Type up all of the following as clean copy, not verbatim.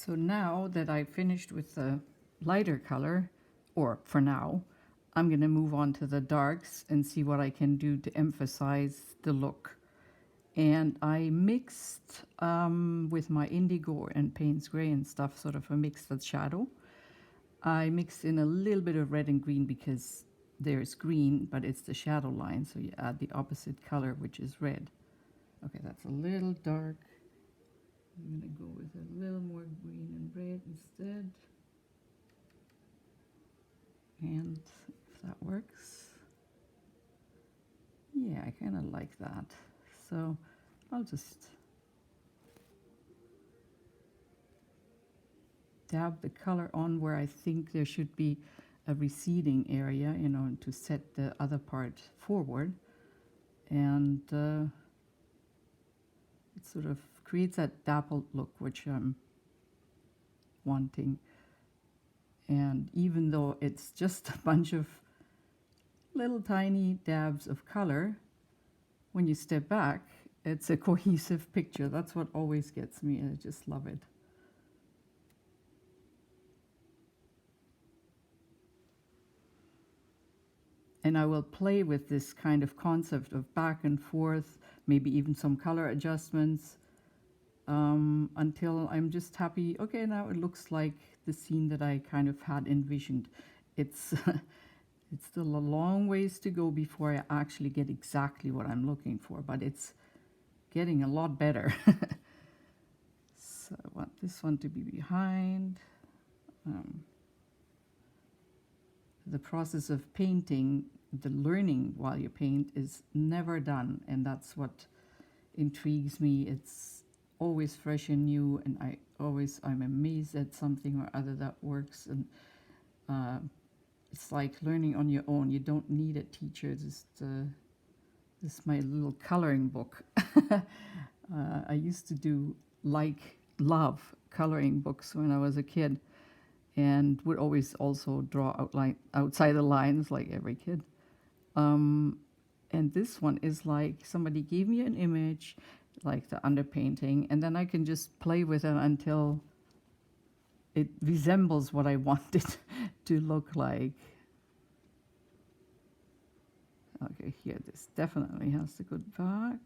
So now that I finished with the lighter color, or for now, I'm going to move on to the darks and see what I can do to emphasize the look. And I mixed with my indigo and Payne's Gray and stuff, sort of a mix with shadow. I mixed in a little bit of red and green because there's green, but it's the shadow line, so you add the opposite color, which is red. Okay, that's a little dark. I'm going to go with a little more green and red instead. And if that works, yeah, I kind of like that. So I'll just dab the color on where I think there should be a receding area, you know, to set the other part forward. And it sort of creates that dappled look, which I'm wanting. And even though it's just a bunch of little tiny dabs of color, when you step back, it's a cohesive picture. That's what always gets me. I just love it. And I will play with this kind of concept of back and forth, maybe even some color adjustments, until I'm just happy. Okay, now it looks like the scene that I kind of had envisioned. It's it's still a long ways to go before I actually get exactly what I'm looking for, but it's getting a lot better. So I want this one to be behind. The process of painting, the learning while you paint, is never done, and that's what intrigues me. It's always fresh and new, and I'm amazed at something or other that works. And it's like learning on your own. You don't need a teacher. Just this is my little coloring book. I used to love coloring books when I was a kid, and would always also draw outside the lines like every kid. And this one is like somebody gave me an image, like the underpainting, and then I can just play with it until it resembles what I want it to look like. Okay, here, this definitely has to go back.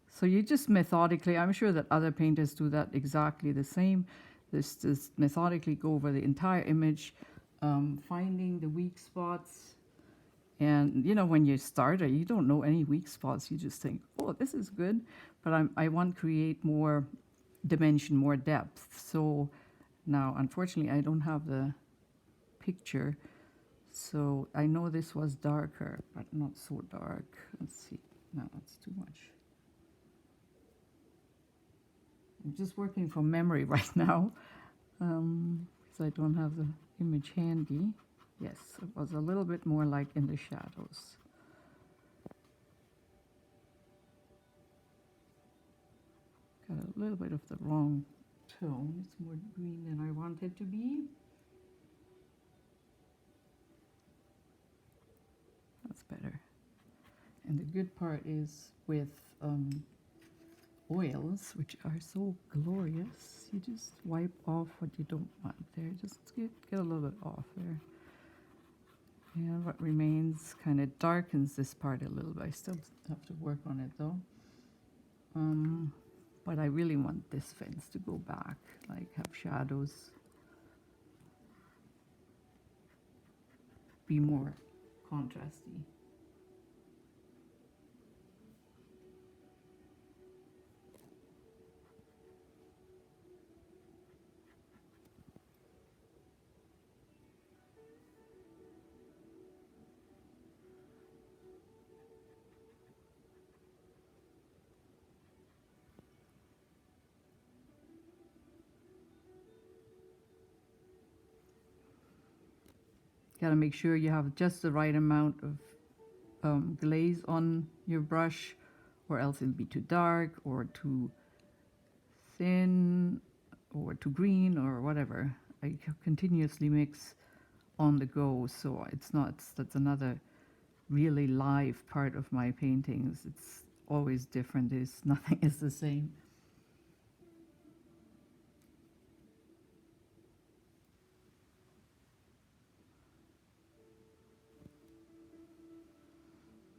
So you just methodically, I'm sure that other painters do that exactly the same. Just methodically go over the entire image, finding the weak spots. And, you know, when you start, you don't know any weak spots. You just think, oh, this is good. But I want to create more dimension, more depth. So now, unfortunately, I don't have the picture. So I know this was darker, but not so dark. Let's see. No, that's too much. I'm just working from memory right now, because I don't have the image handy. Yes, it was a little bit more like in the shadows. Got a little bit of the wrong tone. It's more green than I want it to be. That's better. And the good part is with oils, which are so glorious, you just wipe off what you don't want there. Just get a little bit off there. And what remains kind of darkens this part a little bit. I still have to work on it though. But I really want this fence to go back, like have shadows, be more contrasty. Got to make sure you have just the right amount of glaze on your brush, or else it'll be too dark or too thin or too green or whatever. I continuously mix on the go, so that's another really live part of my paintings. It's always different. Nothing is the same.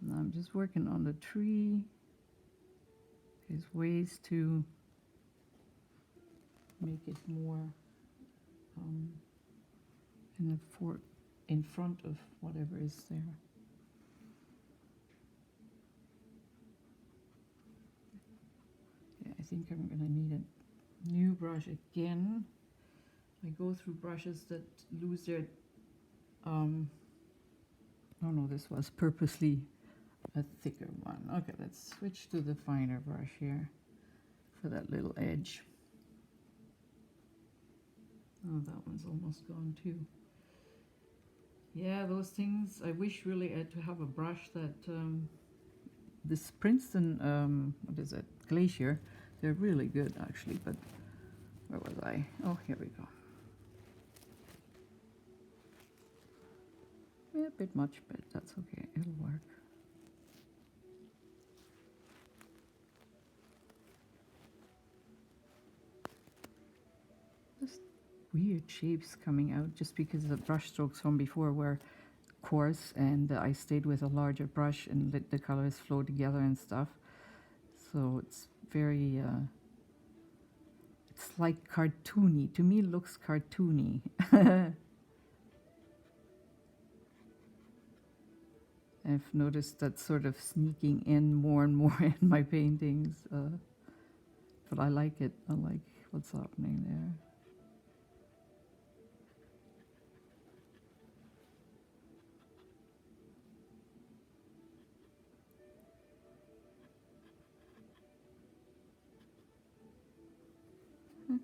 Now I'm just working on the tree. There's ways to make it more in front of whatever is there. Yeah, I think I'm gonna need a new brush again. I go through brushes that lose their, oh no, this was purposely a thicker one. Okay, let's switch to the finer brush here for that little edge. Oh, that one's almost gone too. Yeah, those things, I wish really to have a brush that, this Princeton, what is it, Glacier, they're really good actually, but where was I? Oh, here we go. Yeah, a bit much, but that's okay, it'll work. Just weird shapes coming out just because the brush strokes from before were coarse and I stayed with a larger brush and let the colors flow together and stuff. So it's very, it's like cartoony. To me, it looks cartoony. I've noticed that sort of sneaking in more and more in my paintings, but I like it. I like what's happening there.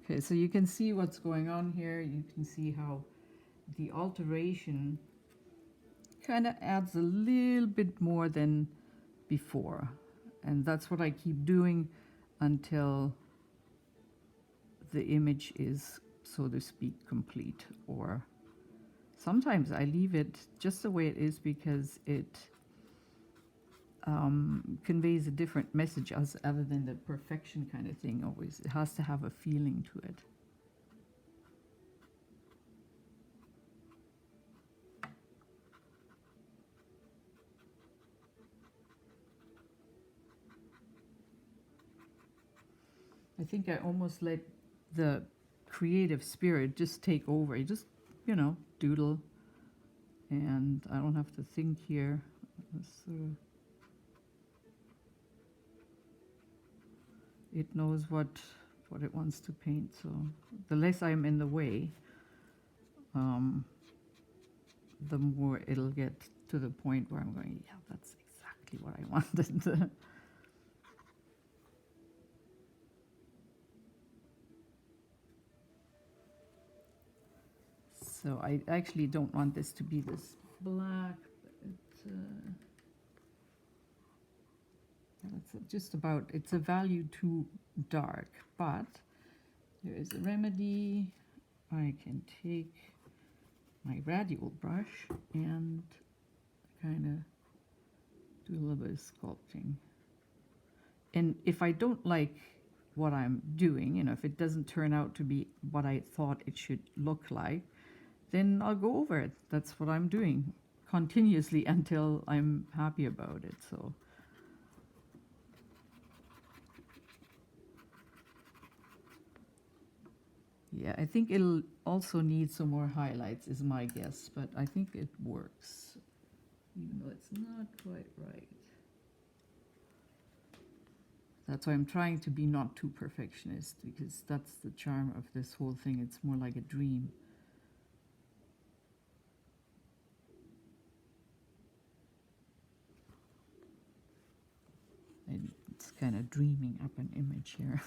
Okay, so you can see what's going on here. You can see how the alteration kind of adds a little bit more than before. And that's what I keep doing until the image is, so to speak, complete. Or sometimes I leave it just the way it is because it conveys a different message other than the perfection kind of thing always. It has to have a feeling to it. I think I almost let the creative spirit just take over. You just, you know, doodle, and I don't have to think here. It knows what it wants to paint, so the less I'm in the way, the more it'll get to the point where I'm going, yeah, that's exactly what I wanted. So I actually don't want this to be this black, but it's just about, it's a value too dark, but there is a remedy. I can take my radial brush and kind of do a little bit of sculpting. And if I don't like what I'm doing, you know, if it doesn't turn out to be what I thought it should look like, then I'll go over it. That's what I'm doing continuously until I'm happy about it. So yeah, I think it'll also need some more highlights is my guess, but I think it works, even though it's not quite right. That's why I'm trying to be not too perfectionist, because that's the charm of this whole thing. It's more like a dream. And it's kind of dreaming up an image here.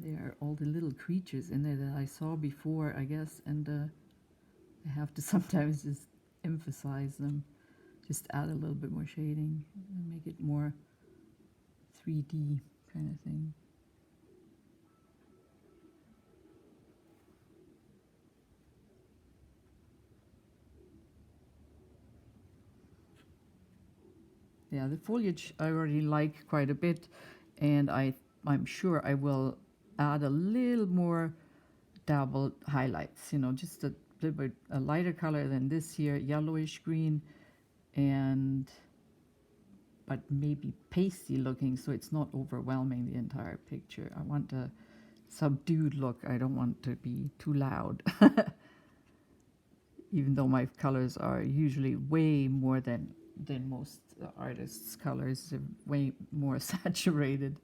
There are all the little creatures in there that I saw before, I guess, and I have to sometimes just emphasize them, just add a little bit more shading and make it more 3D kind of thing. Yeah, the foliage I already like quite a bit, and I'm sure I will add a little more dabbled highlights, you know, just a little bit a lighter color than this here, yellowish green, and but maybe pasty looking so it's not overwhelming the entire picture. I want a subdued look. I don't want to be too loud. Even though my colors are usually way more than most artists' colors, they're way more saturated.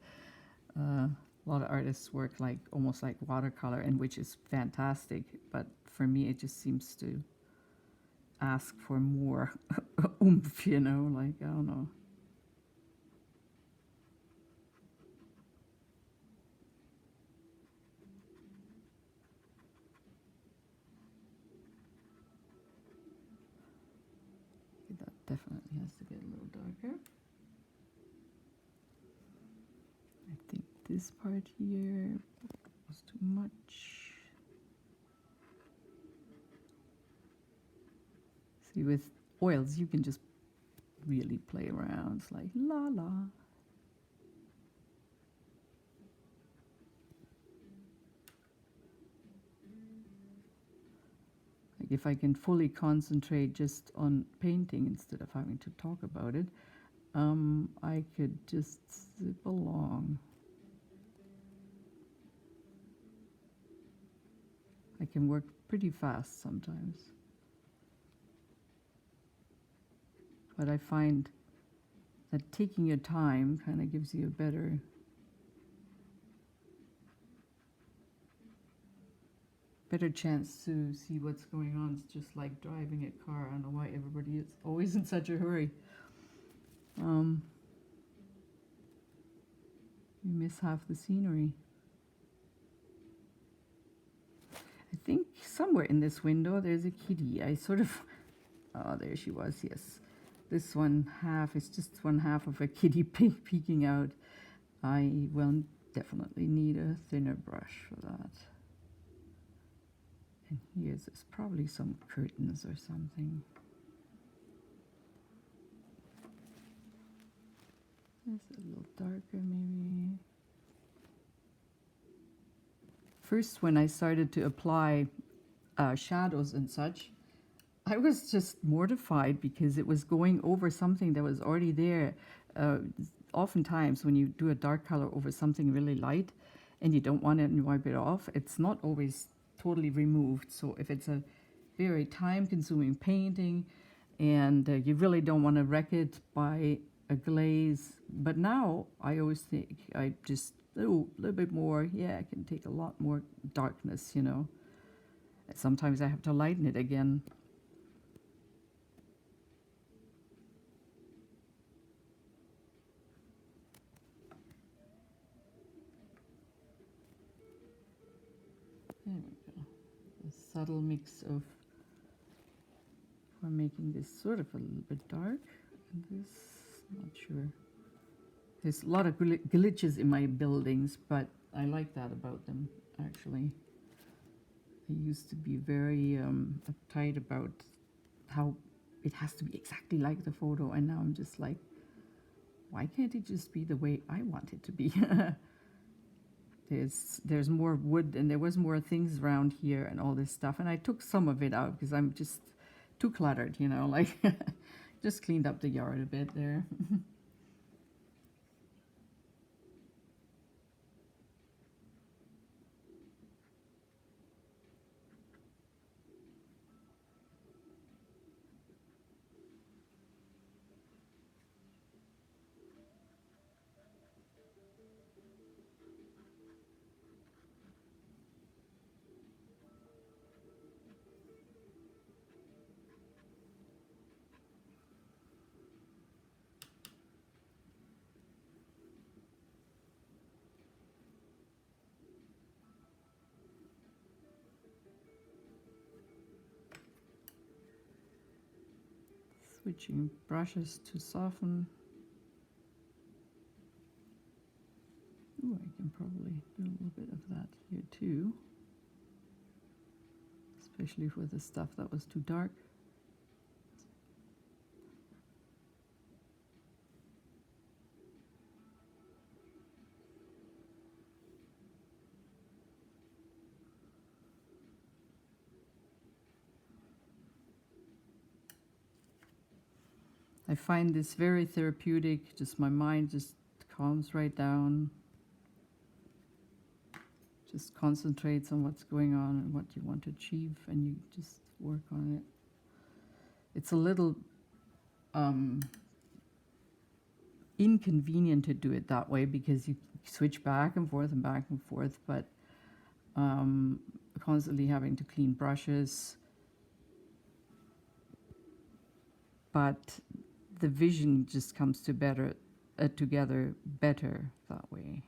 A lot of artists work like almost like watercolor, and which is fantastic. But for me, it just seems to ask for more oomph, you know, like I don't know. That definitely has to get a little darker. I think this part here was too much. See, with oils, you can just really play around. It's like la la. Like if I can fully concentrate just on painting instead of having to talk about it, I could just zip along. I can work pretty fast sometimes. But I find that taking your time kind of gives you a better chance to see what's going on. It's just like driving a car. I don't know why everybody is always in such a hurry. You miss half the scenery. I think somewhere in this window there's a kitty. I sort of, oh, there she was, yes. This one half is just one half of a kitty peeking out. I will definitely need a thinner brush for that. And here's probably some curtains or something. This a little darker maybe. First, when I started to apply shadows and such, I was just mortified because it was going over something that was already there. Oftentimes, when you do a dark color over something really light and you don't want it and wipe it off, it's not always totally removed. So if it's a very time-consuming painting and you really don't want to wreck it by a glaze, but now I always think I just, oh, a little bit more, yeah, I can take a lot more darkness, you know. Sometimes I have to lighten it again. There we go. A subtle mix of, we're making this sort of a little bit dark. And this, not sure. There's a lot of glitches in my buildings, but I like that about them, actually. I used to be very uptight about how it has to be exactly like the photo, and now I'm just like, why can't it just be the way I want it to be? There's more wood, and there was more things around here and all this stuff, and I took some of it out because I'm just too cluttered, you know, like just cleaned up the yard a bit there. Switching brushes to soften. Ooh, I can probably do a little bit of that here too, especially for the stuff that was too dark. I find this very therapeutic, just my mind just calms right down, just concentrates on what's going on and what you want to achieve, and you just work on it. It's a little inconvenient to do it that way because you switch back and forth, but constantly having to clean brushes. But the vision just comes to together better that way.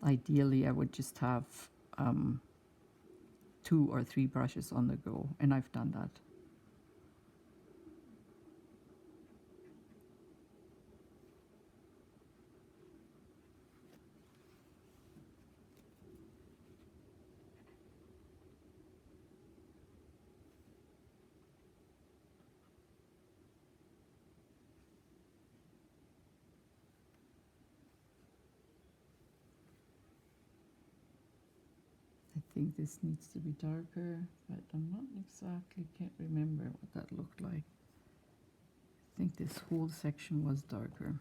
Ideally, I would just have 2 or 3 brushes on the go, and I've done that. I think this needs to be darker, but I'm not exactly, can't remember what that looked like. I think this whole section was darker.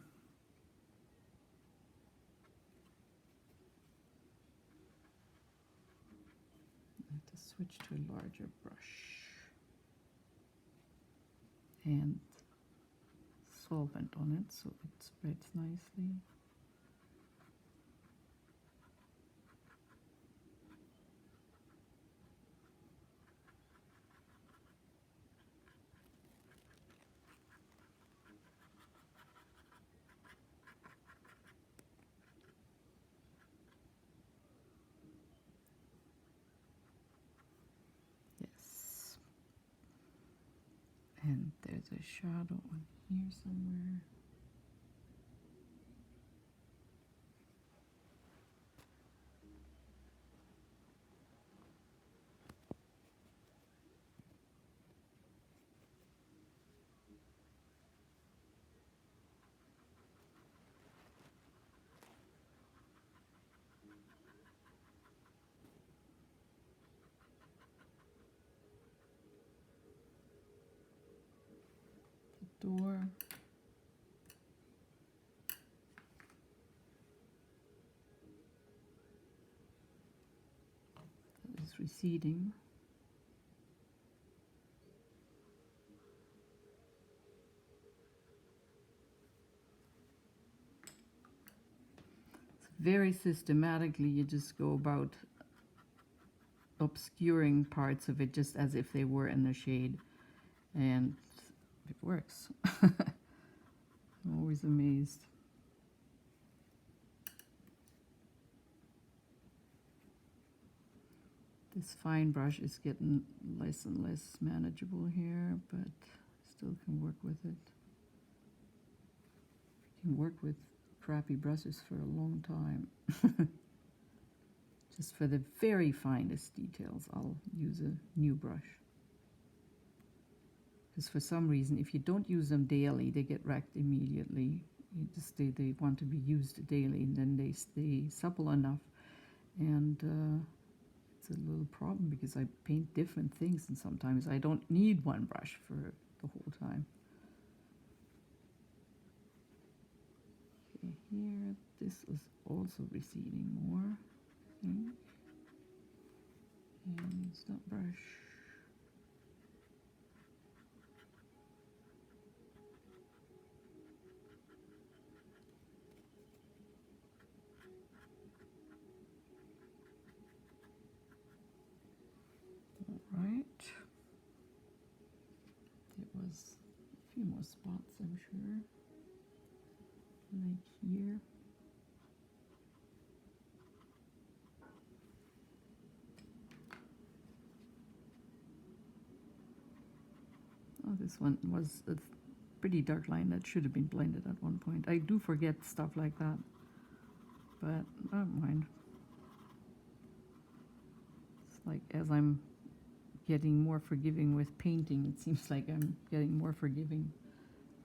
I have to switch to a larger brush. And solvent on it so it spreads nicely. Yes. And there's a shadow on here somewhere. The door. That is receding. Very systematically, you just go about obscuring parts of it just as if they were in the shade, and it works. I'm always amazed. This fine brush is getting less and less manageable here, but still can work with it. You can work with crappy brushes for a long time. Just for the very finest details, I'll use a new brush. Because for some reason, if you don't use them daily, they get wrecked immediately. They want to be used daily, and then they stay supple enough. And it's a little problem because I paint different things, and sometimes I don't need one brush for the whole time. Okay, here, this is also receding more, I think. And it's not brush. Right. There was a few more spots, I'm sure. Like here. Oh, this one was a pretty dark line that should have been blended at one point. I do forget stuff like that, but I don't mind. Like as I'm getting more forgiving with painting, it seems like I'm getting more forgiving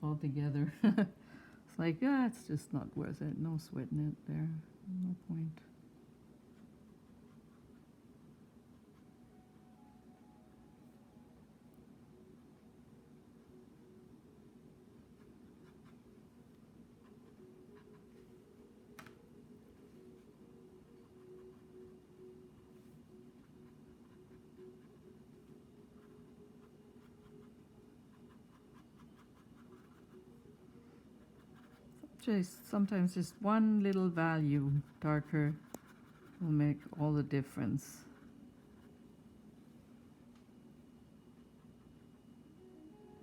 altogether. It's like, it's just not worth it. No sweating it there. No point. Sometimes just one little value darker will make all the difference.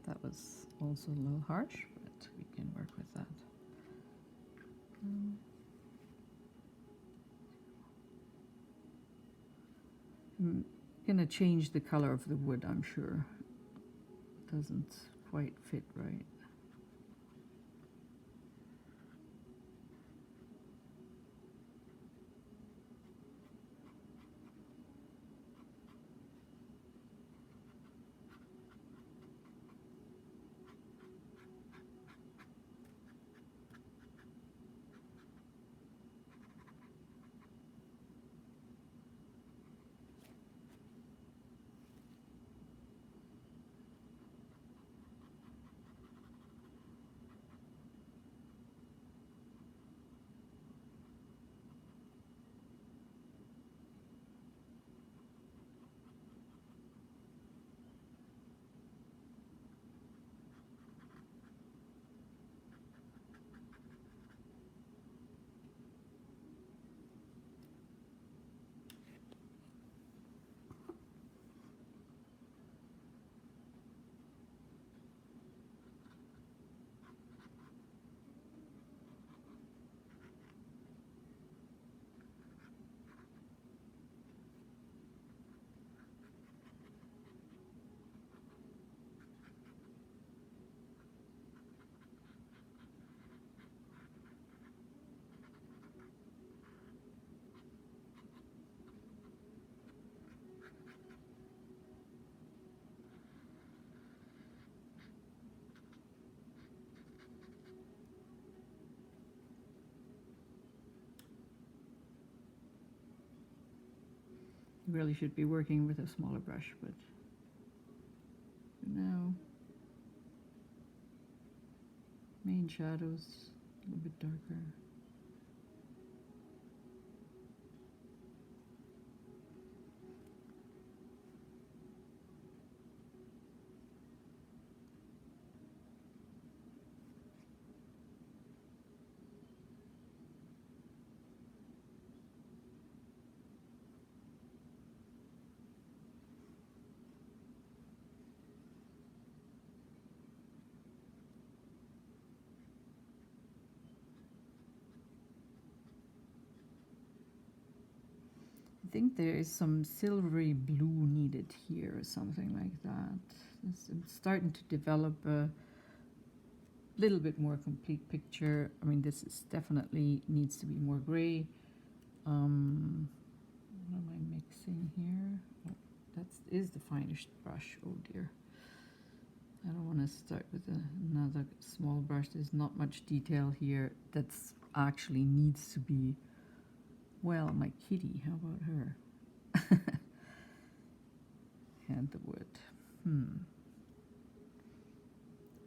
That was also a little harsh, but we can work with that. I'm gonna change the color of the wood, I'm sure. Doesn't quite fit right. You really should be working with a smaller brush, but for now, main shadows a little bit darker. I think there is some silvery blue needed here or something like that. It's starting to develop a little bit more complete picture. I mean, this is definitely needs to be more gray. What am I mixing here? Oh, that is the finest brush. Oh dear. I don't want to start with another small brush. There's not much detail here. That's actually needs to be. Well, my kitty, how about her? And the wood.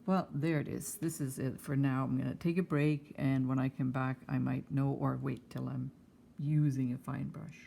Well, there it is. This is it for now. I'm going to take a break, and when I come back, I might know, or wait till I'm using a fine brush.